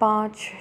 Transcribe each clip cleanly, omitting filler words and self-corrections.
5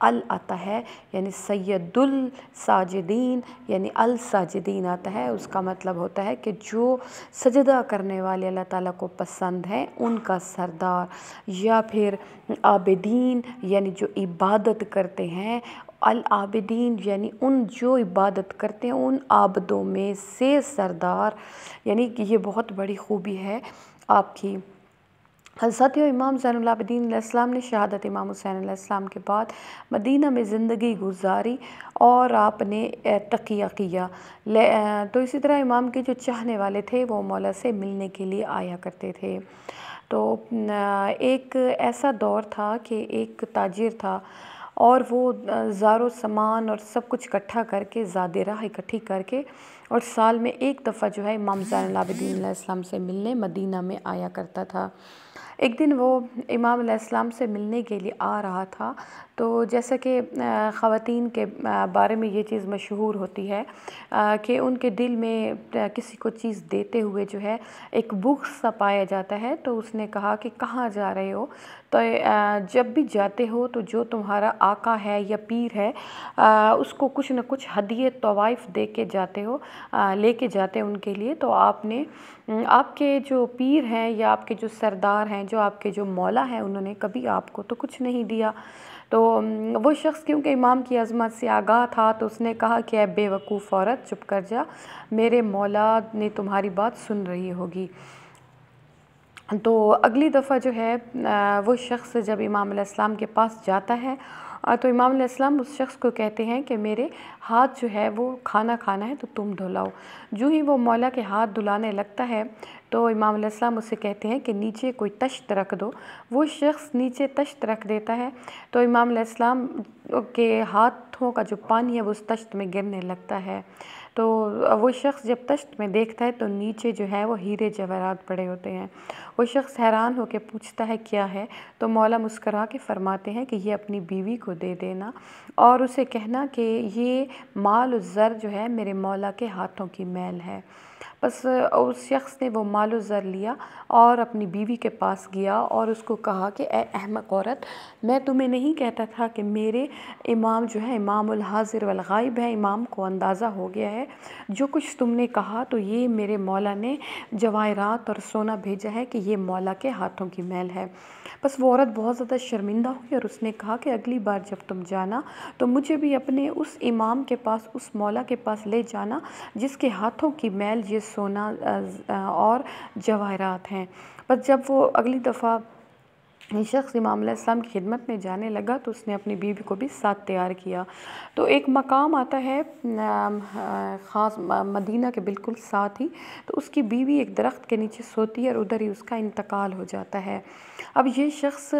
ال آتا ہے یعنی سید الساجدین یعنی الساجدین آتا ہے، اس کا مطلب ہوتا ہے کہ جو سجدہ کرنے والے اللہ تعالیٰ کو پسند ہے ان کا سردار، یا پھر عابدین یعنی جو عبادت کرتے ہیں، العابدین یعنی ان جو عبادت کرتے ہیں ان عابدوں میں سے سردار، یعنی کہ یہ بہت بڑی خوبی ہے آپ کی۔ ساتھیو، امام زین العابدین علیہ السلام نے شہادت امام حسین علیہ السلام کے بعد مدینہ میں زندگی گزاری اور آپ نے تقیہ کیا۔ تو اسی طرح امام کے جو چاہنے والے تھے وہ مولا سے ملنے کے لیے آیا کرتے تھے۔ تو ایک ایسا دور تھا کہ ایک تاجر تھا اور وہ زار و سامان اور سب کچھ اکٹھا کر کے، زاد راہ اکٹھی کر کے، اور سال میں ایک دفعہ جو ہے امام زین العابدین علیہ السلام سے ملنے مدینہ میں آیا کرتا تھا۔ ایک دن وہ امام علیہ السلام سے ملنے کے لیے آ رہا تھا، تو جیسا کہ خواتین کے بارے میں یہ چیز مشہور ہوتی ہے کہ ان کے دل میں کسی کو چیز دیتے ہوئے جو ہے ایک بغض سا پایا جاتا ہے، تو اس نے کہا کہ کہاں جا رہے ہو؟ تو جب بھی جاتے ہو تو جو تمہارا آقا ہے یا پیر ہے اس کو کچھ نہ کچھ ہدیے طوائف دے کے جاتے ہو، لے کے جاتے ان کے لیے، تو آپ نے آپ کے جو پیر ہیں یا آپ کے جو سردار ہیں، جو آپ کے جو مولا ہیں، انہوں نے کبھی آپ کو تو کچھ نہیں دیا۔ تو وہ شخص کیونکہ امام کی عظمت سے آگاہ تھا تو اس نے کہا کہ اے بے وقوف عورت، چپ کر جا، میرے مولا نے تمہاری بات سن رہی ہوگی۔ تو اگلی دفعہ جو ہے وہ شخص جب امام علیہ السلام کے پاس جاتا ہے تو امام علیہ السلام اس شخص کو کہتے ہیں کہ میرے ہاتھ جو ہے وہ کھانا کھانا ہے تو تم دھلاؤ۔ جو ہی وہ مولا کے ہاتھ دھلانے لگتا ہے تو امام علیہ السلام اسے کہتے ہیں کہ نیچے کوئی تشت رکھ دو۔ وہ شخص نیچے تشت رکھ دیتا ہے تو امام علیہ السلام کے ہاتھوں کا جو پانی ہے وہ اس تشت میں گرنے لگتا ہے۔ تو وہ شخص جب تشت میں دیکھتا ہے تو نیچے جو ہے وہ ہیرے جواہرات پڑے ہوتے ہیں۔ وہ شخص حیران ہو کے پوچھتا ہے کیا ہے؟ تو مولا مسکرا کے فرماتے ہیں کہ یہ اپنی بیوی کو دے دینا اور اسے کہنا کہ یہ مال و زر جو ہے میرے مولا کے ہاتھوں کی میل ہے۔ بس اس شخص نے وہ مال و زر لیا اور اپنی بیوی کے پاس گیا اور اس کو کہا کہ اے احمق عورت، میں تمہیں نہیں کہتا تھا کہ میرے امام جو ہے امام الحاضر والغائب ہے، امام کو اندازہ ہو گیا ہے، جو کچھ تم نے کہا تو یہ میرے مولا نے جواہرات اور سونا بھیجا ہے کہ یہ مولا کے ہاتھوں کی میل ہے۔ بس وہ عورت بہت زیادہ شرمندہ ہوئی اور اس نے کہا کہ اگلی بار جب تم جانا تو مجھے بھی اپنے اس امام کے پاس، اس مولا کے پاس لے جانا جس کے ہاتھوں کی میل یہ سونا اور جواہرات ہیں۔ بس جب وہ اگلی دفعہ یہ شخص امام علیہ السلام کی خدمت میں جانے لگا تو اس نے اپنی بیوی کو بھی ساتھ تیار کیا۔ تو ایک مقام آتا ہے خاص مدینہ کے بالکل ساتھ ہی، تو اس کی بیوی ایک درخت کے نیچے سوتی ہے اور ادھر ہی اس کا انتقال ہو جاتا ہے۔ اب یہ شخص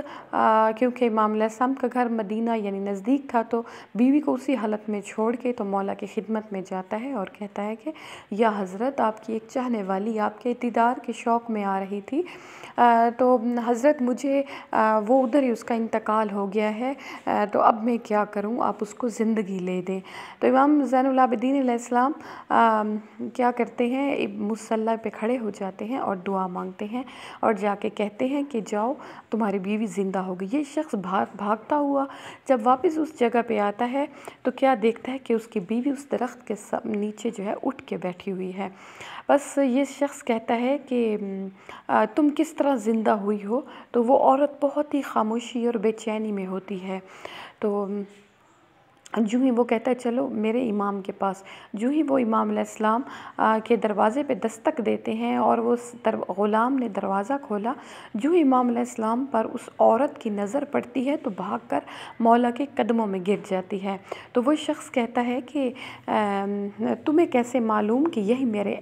کیونکہ امام علیہ السلام کا گھر مدینہ یعنی نزدیک تھا تو بیوی کو اسی حالت میں چھوڑ کے تو مولا کی خدمت میں جاتا ہے اور کہتا ہے کہ یا حضرت، آپ کی ایک چاہنے والی آپ کے دیدار کے شوق میں آ رہی تھی، تو حضرت مجھے وہ ادھر ہی اس کا انتقال ہو گیا ہے، تو اب میں کیا کروں، آپ اس کو زندگی لے دیں۔ تو امام زین العابدین علیہ السلام کیا کرتے ہیں، مصلی پہ کھڑے ہو جاتے ہیں اور دعا مانگتے ہیں اور جا کے کہتے ہیں کہ جاؤ تمہاری بیوی زندہ ہو گئی۔ یہ شخص بھاگتا ہوا جب واپس اس جگہ پہ آتا ہے تو کیا دیکھتا ہے کہ اس کی بیوی اس درخت کے نیچے جو ہے اٹھ کے بیٹھی ہوئی ہے۔ بس یہ شخص کہتا ہے کہ تم کس طرح زندہ ہوئی ہو؟ تو وہ عورت بہت ہی خاموشی اور بے چینی میں ہوتی ہے۔ تو جو ہی وہ کہتا ہے چلو میرے امام کے پاس، جو ہی وہ امام علیہ السلام کے دروازے پہ دستک دیتے ہیں اور وہ غلام نے دروازہ کھولا، جو ہی امام علیہ السلام پر اس عورت کی نظر پڑتی ہے تو بھاگ کر مولا کے قدموں میں گر جاتی ہے۔ تو وہ شخص کہتا ہے کہ تمہیں کیسے معلوم کہ یہی میرے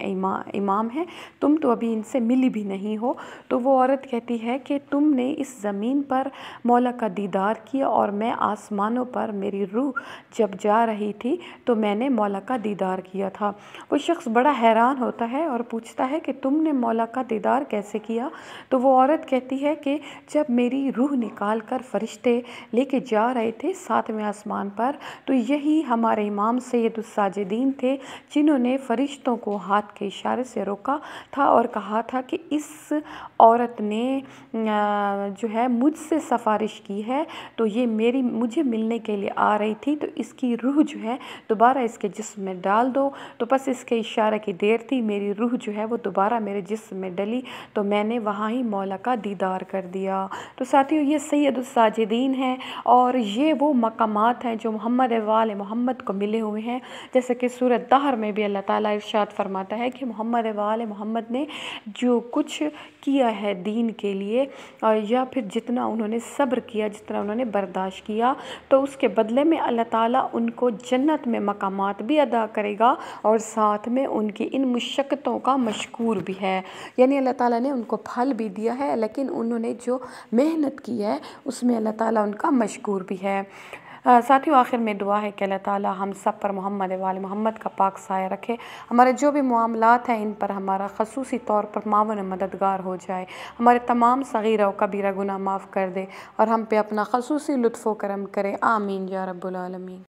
امام ہیں؟ تم تو ابھی ان سے ملی بھی نہیں ہو۔ تو وہ عورت کہتی ہے کہ تم نے اس زمین پر مولا کا دیدار کیا اور میں آسمانوں پر میری روح جب جا رہی تھی تو میں نے مولا کا دیدار کیا تھا۔ وہ شخص بڑا حیران ہوتا ہے اور پوچھتا ہے کہ تم نے مولا کا دیدار کیسے کیا؟ تو وہ عورت کہتی ہے کہ جب میری روح نکال کر فرشتے لے کے جا رہے تھے 7ویں آسمان پر، تو یہی ہمارے امام سید الساجدین تھے جنہوں نے فرشتوں کو ہاتھ کے اشارے سے روکا تھا اور کہا تھا کہ اس عورت نے جو ہے مجھ سے سفارش کی ہے، تو یہ مجھے ملنے کے لیے آ رہی تھی، تو اس کی روح جو ہے دوبارہ اس کے جسم میں ڈال دو۔ تو بس اس کے اشارے کی دیر تھی، میری روح جو ہے وہ دوبارہ میرے جسم میں ڈلی، تو میں نے وہاں ہی مولا کا دیدار کر دیا۔ تو ساتھیو، یہ سید الساجدین ہیں اور یہ وہ مقامات ہیں جو محمد وآل محمد کو ملے ہوئے ہیں، جیسے کہ سورۃ دہر میں بھی اللہ تعالیٰ ارشاد فرماتا ہے کہ محمد وآل محمد نے جو کچھ کیا ہے دین کے لیے، یا پھر جتنا انہوں نے صبر کیا، جتنا انہوں نے برداشت کیا، تو اس کے بدلے میں اللہ تعالیٰ ان کو جنت میں مقامات بھی ادا کرے گا اور ساتھ میں ان کی ان مشقتوں کا مشکور بھی ہے۔ یعنی اللہ تعالیٰ نے ان کو پھل بھی دیا ہے، لیکن انہوں نے جو محنت کی ہے اس میں اللہ تعالیٰ ان کا مشکور بھی ہے۔ ساتھیو، آخر میں دعا ہے کہ اللہ تعالیٰ ہم سب پر محمد وآل محمد کا پاک سایہ رکھے، ہمارے جو بھی معاملات ہیں ان پر ہمارا خصوصی طور پر معاون مددگار ہو جائے، ہمارے تمام صغیرہ و کبیرہ گناہ معاف کر دے اور ہم پہ اپنا خصوصی لطف و کرم کرے، آمین یا رب العالمین۔